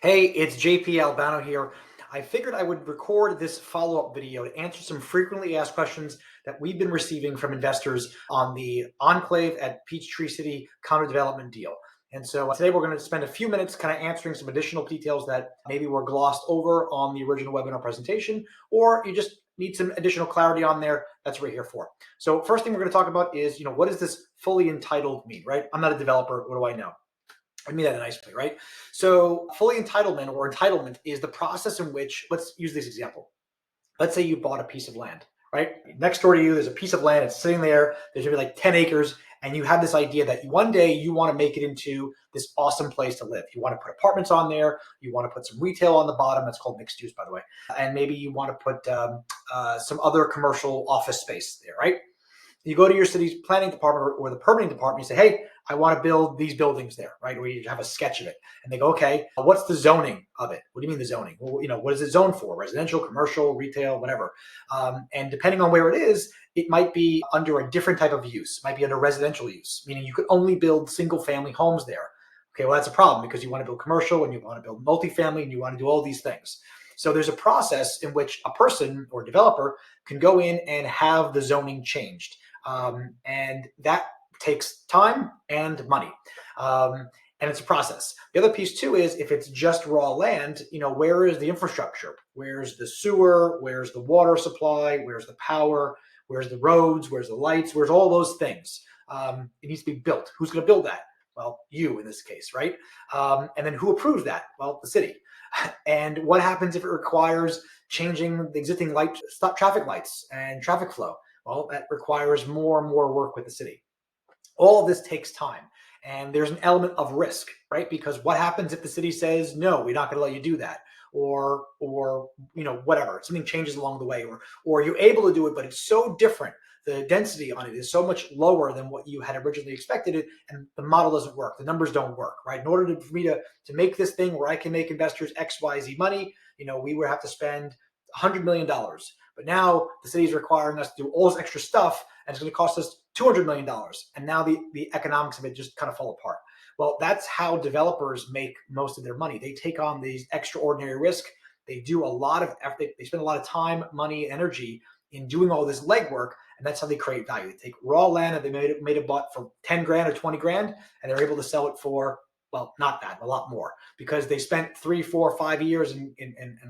Hey, it's JP Albano here. I figured I would record this follow-up video to answer some frequently asked questions that we've been receiving from investors on the Enclave at Peachtree City condo development deal. And so today we're going to spend a few minutes kind of answering some additional details that maybe were glossed over on the original webinar presentation, or you just need some additional clarity on there. That's what we're here for. So first thing we're going to talk about is, what does this fully entitled mean, right? I'm not a developer. What do I know? I mean that in a nice way, right? So fully entitlement or entitlement is the process in which, let's use this example. Let's say you bought a piece of land, right? Next door to you, there's a piece of land. It's sitting there. There's maybe like 10 acres. And you have this idea that one day you want to make it into this awesome place to live. You want to put apartments on there. You want to put some retail on the bottom. That's called mixed use, by the way. And maybe you want to put some other commercial office space there, right? You go to your city's planning department or the permitting department, you say, hey, I want to build these buildings there, right? Or you have a sketch of it. And they go, okay, what's the zoning of it? What do you mean the zoning? Well, what is it zoned for? Residential, commercial, retail, whatever. And depending on where it is, it might be under a different type of use. It might be under residential use, meaning you could only build single family homes there. Okay, well, that's a problem because you want to build commercial and you want to build multifamily and you want to do all these things. So there's a process in which a person or developer can go in and have the zoning changed. And that takes time and money. And it's a process. The other piece too is if it's just raw land, where is the infrastructure? Where's the sewer? Where's the water supply? Where's the power? Where's the roads? Where's the lights? Where's all those things? It needs to be built. Who's going to build that? Well, you in this case, right? And then who approves that? Well, the city. And what happens if it requires changing the existing traffic lights and traffic flow? Well, that requires more and more work with the city. All of this takes time. And there's an element of risk, right? Because what happens if the city says, no, we're not going to let you do that? Or whatever, something changes along the way, or you're able to do it, but it's so different. The density on it is so much lower than what you had originally expected it, and the model doesn't work. The numbers don't work, right? In order for me to make this thing where I can make investors X, Y, Z money, we would have to spend $100 million. But now the city is requiring us to do all this extra stuff, and it's going to cost us $200 million. And now the economics of it just kind of fall apart. Well, that's how developers make most of their money. They take on these extraordinary risk. They do a lot of effort. They spend a lot of time, money, energy in doing all this legwork, and that's how they create value. They take raw land and they made a butt for 10 grand or 20 grand, and they're able to sell it for, well, not that, a lot more, because they spent 3, 4, 5 years and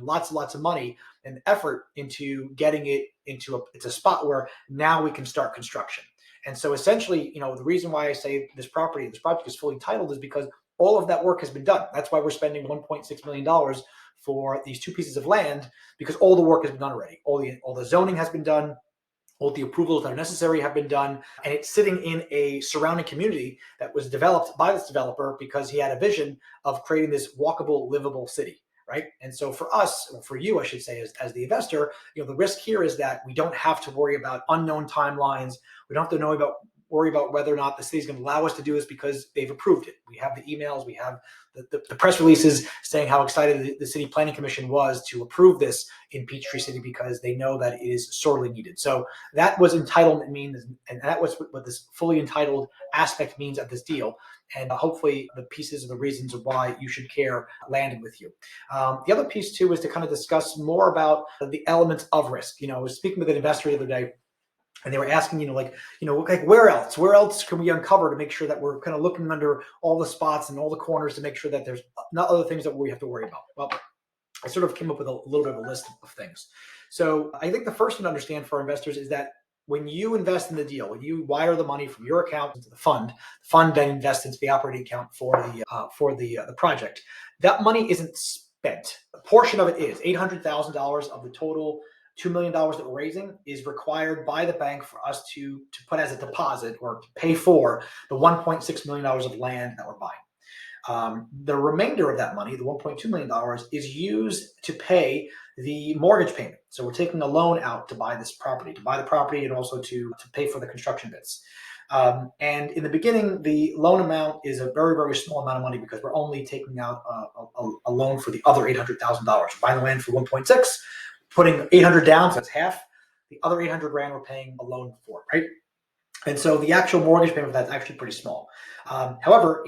lots and lots of money and effort into getting it into it's a spot where now we can start construction. And so essentially, the reason why I say this project is fully titled is because all of that work has been done. That's why we're spending $1.6 million for these 2 pieces of land, because all the work has been done already. All the zoning has been done. All the approvals that are necessary have been done, and it's sitting in a surrounding community that was developed by this developer because he had a vision of creating this walkable, livable city, right? And so for us, or for you, I should say, as the investor, the risk here is that we don't have to worry about unknown timelines. We don't have to worry about whether or not the city's going to allow us to do this because they've approved it. We have the emails, we have the press releases saying how excited the city planning commission was to approve this in Peachtree City because they know that it is sorely needed. So that was entitlement means, and that was what this fully entitled aspect means of this deal. And hopefully the pieces and the reasons of why you should care landed with you. The other piece too is to kind of discuss more about the elements of risk. I was speaking with an investor the other day, and they were asking, like where else can we uncover to make sure that we're kind of looking under all the spots and all the corners to make sure that there's not other things that we have to worry about. Well, I sort of came up with a little bit of a list of things. So I think the first thing to understand for our investors is that when you invest in the deal, when you wire the money from your account into the fund then invests into the operating account for the project, that money isn't spent. A portion of it is $800,000 of the total $2 million that we're raising is required by the bank for us to put as a deposit or to pay for the $1.6 million of land that we're buying. The remainder of that money, the $1.2 million, is used to pay the mortgage payment. So we're taking a loan out to buy this property, and also to pay for the construction bits. And in the beginning, the loan amount is a very, very small amount of money because we're only taking out a loan for the other $800,000. Buying the land for 1.6, putting 800 down, so that's half. The other 800 grand we're paying a loan for, right? And so the actual mortgage payment for that is actually pretty small. However,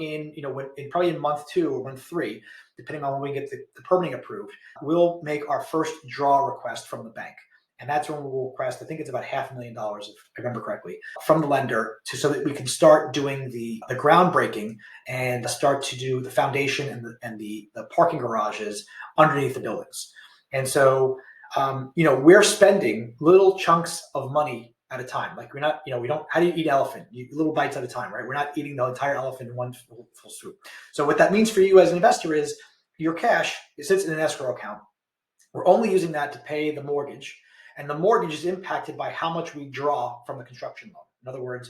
probably in month 2 or month 3, depending on when we get the permitting approved, we'll make our first draw request from the bank. And that's when we'll request, I think it's about $500,000, if I remember correctly, from the lender so that we can start doing the groundbreaking and start to do the foundation and the parking garages underneath the buildings. And so, we're spending little chunks of money at a time. Like we're not, we don't, how do you eat elephant? Little bites at a time, right? We're not eating the entire elephant in one full swoop. So what that means for you as an investor is your cash, it sits in an escrow account. We're only using that to pay the mortgage. And the mortgage is impacted by how much we draw from the construction loan. In other words,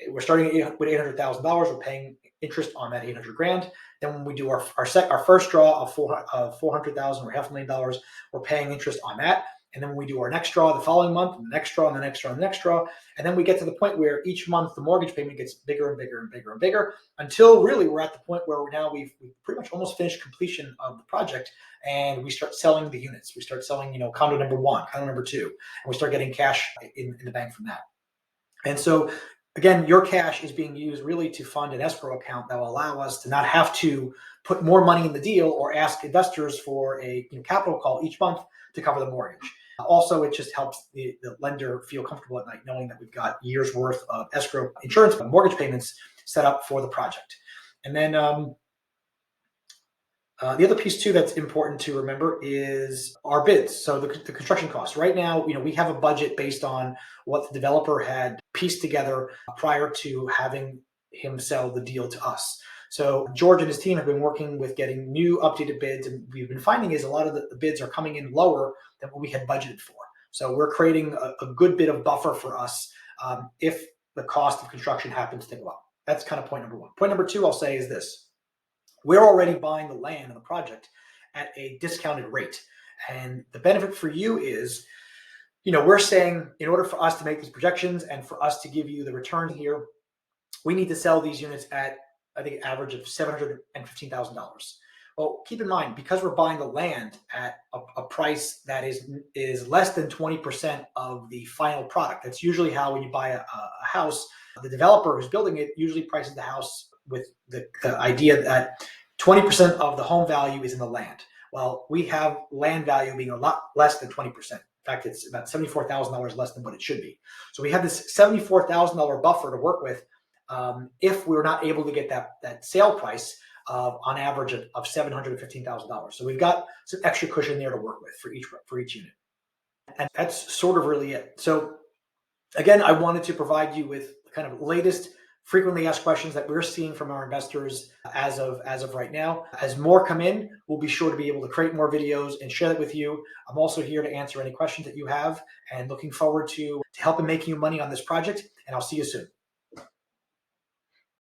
we're starting with $800,000. We're paying interest on that $800,000. Then when we do our first draw of $400,000 or $500,000, we're paying interest on that. And then when we do our next draw the following month, and the next draw, and the next draw, and the next draw, and then we get to the point where each month the mortgage payment gets bigger and bigger and bigger and bigger until really we're at the point where we've pretty much almost finished completion of the project, and we start selling the units. We start selling, condo number 1, condo number 2, and we start getting cash in the bank from that. And so, again, your cash is being used really to fund an escrow account that will allow us to not have to put more money in the deal or ask investors for a capital call each month to cover the mortgage. Also, it just helps the lender feel comfortable at night knowing that we've got years worth of escrow insurance and mortgage payments set up for the project. And then the other piece too that's important to remember is our bids. So the construction costs. Right now, we have a budget based on what the developer had pieced together prior to having him sell the deal to us. So George and his team have been working with getting new updated bids, and we've been finding is a lot of the bids are coming in lower than what we had budgeted for. So we're creating a good bit of buffer for us if the cost of construction happens to go up. That's kind of point number 1. Point number 2, I'll say, is this. We're already buying the land of the project at a discounted rate. And the benefit for you is, we're saying in order for us to make these projections and for us to give you the return here, we need to sell these units at, I think, an average of $715,000. Well, keep in mind, because we're buying the land at a price that is less than 20% of the final product. That's usually how, when you buy a house, the developer who's building it usually prices the house with the idea that 20% of the home value is in the land. Well, we have land value being a lot less than 20%. In fact, it's about $74,000 less than what it should be. So we have this $74,000 buffer to work with if we're not able to get that sale price on average of $715,000. So we've got some extra cushion there to work with for each unit. And that's sort of really it. So again, I wanted to provide you with kind of latest frequently asked questions that we're seeing from our investors as of right now. As more come in, we'll be sure to be able to create more videos and share that with you. I'm also here to answer any questions that you have, and looking forward to helping make you money on this project. And I'll see you soon.